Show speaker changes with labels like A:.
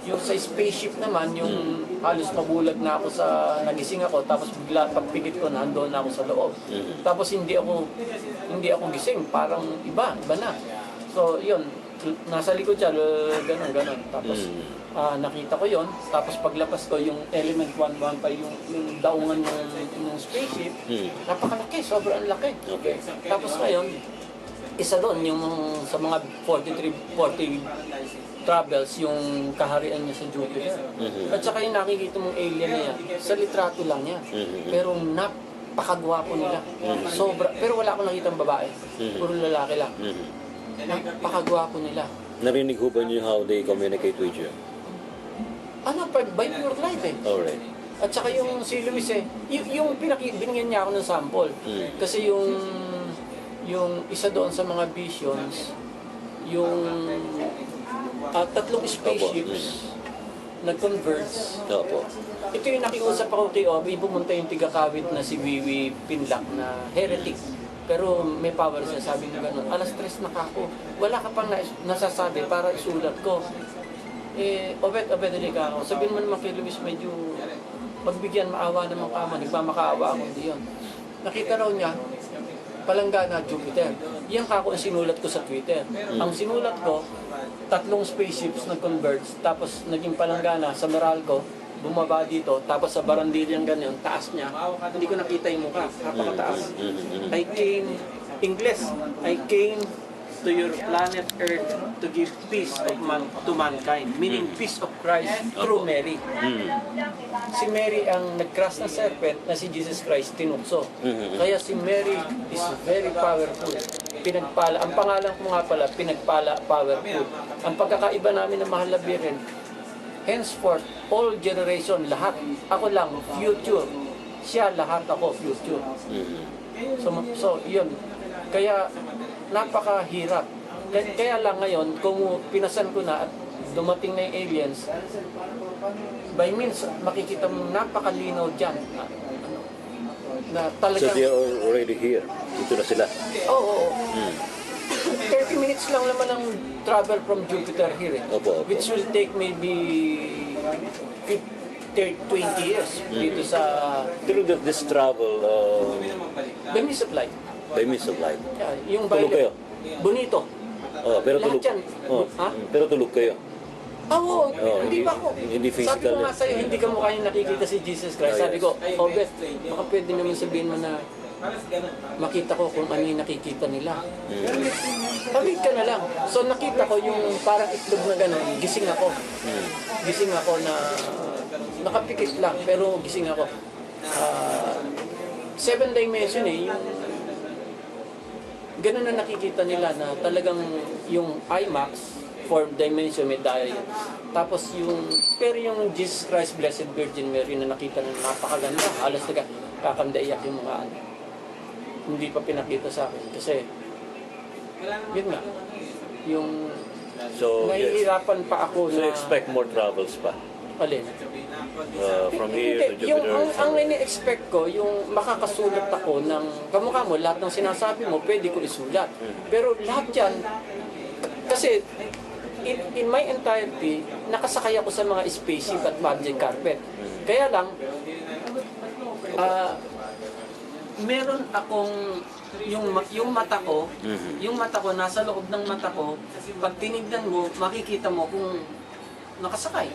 A: Yung sa spaceship naman, yung halos mabulag na ako sa nagising ako, tapos bigla pagpikit ko nandoon na ako sa loob. Tapos hindi ako gising, parang iba na. So yun, nasa likod siya, ganun. Tapos nakita ko yon. Tapos paglabas ko, yung element 115, yung daungan ng spaceship, napakalaki, sobrang laki.
B: Okay.
A: Tapos ngayon, isa doon, yung sa mga 40 travels, yung kaharian niya sa Jupiter. At saka yung nakikita mong alien na yan, sa litrato lang yan. Pero napakagwapo nila. Sobra, pero wala akong nakitang babae. Puro lalaki lang. Napakagwapo nila.
B: Narinig ho ba niyo how they communicate with you?
A: Ano, by pure light eh.
B: Alright.
A: At saka yung si Luis eh, yung binigyan niya ako ng sample. Kasi yung isa doon sa mga visions, yung tatlong spaceships nag-converge.
B: Opo.
A: Ito yung nakiusap ako kay Obi, pumunta yung tigakawit na si Wiwi Pinlock na heretic. Pero may power siya, sabi niya gano'n, alas 3 na kako, wala ka pang nasasabi para isulat ko. Obed, dali ka ako. Sabihin mo naman kay Luis, medyo pagbigyan, maawa naman ka man, nagmamakaawa ako, hindi yun. Nakita raw niya, Palanggana, Jupiter. Yan kako ang sinulat ko sa Twitter. Ang sinulat ko, tatlong spaceships nag-converge, tapos naging Palanggana sa Meralco, bumaba dito, tapos sa Barandilyang ganyan, taas niya, hindi ko nakita yung mukha, napakataas. I came, English, I came to your planet Earth to give peace to mankind, meaning peace of Christ through Mary. Si Mary ang nag-cross na serpent na si Jesus Christ tinukso. Kaya si Mary is very powerful. Pinagpala, ang pangalan ko nga pala, pinagpala, powerful. Ang pagkakaiba namin ng Mahal na Birhen, henceforth, all generation, lahat. Ako lang, future. Siya, lahat ako, future. So yun. Kaya, napakahirap. Kaya lang ngayon, kung pinasan ko na at dumating na yung aliens, by means, makikita mo napakalinaw dyan. Na
B: So
A: talagang...
B: they are already here. Dito na sila.
A: Oo. 30 minutes lang naman ang travel from Jupiter here.
B: Opo.
A: Which will take maybe 20 years dito sa...
B: Through this travel,
A: By means of light.
B: by means of light.
A: Yeah, yung
B: Tulog kayo?
A: Bonito.
B: Oh, pero
A: Lahat
B: tulog.
A: yan.
B: Oh,
A: Ha?
B: pero tulog kayo.
A: Oo,
B: hindi-
A: hindi ba ako?
B: hindi
A: Sabi
B: physical
A: ko nga
B: eh.
A: sa'yo, hindi ka mukha yung nakikita si Jesus Christ. Sabi ko, Beth, baka pwede naman sabihin mo na makita ko kung ano yung nakikita nila. Tawid ka na lang. So nakita ko yung parang itlog na gano'n, gising ako. Gising ako na nakapikit lang, pero gising ako. 7 dimension eh, yung ganun na nakikita nila na talagang yung IMAX, 4 dimension may dial. Tapos pero yung Jesus Christ Blessed Virgin Mary na nakita na napakaganda, halos kakandaiyak yung mga ano. Hindi pa pinakita sa akin kasi yun nga, yung
B: So, yes.
A: nahihirapan pa ako
B: So
A: na...
B: expect more travels pa.
A: Alin?
B: From here to
A: Yung,
B: Jupiter.
A: ang ini-expect ko, yung makakasulat ako ng, kamukha mo, lahat ng sinasabi mo, pwede ko isulat. Pero lahat yan, kasi in my entirety, nakasakay ako sa mga spaceship at magic carpet. Kaya lang, meron akong, yung mata ko, nasa loob ng mata ko, pag tinignan mo, makikita mo kung nakasakay.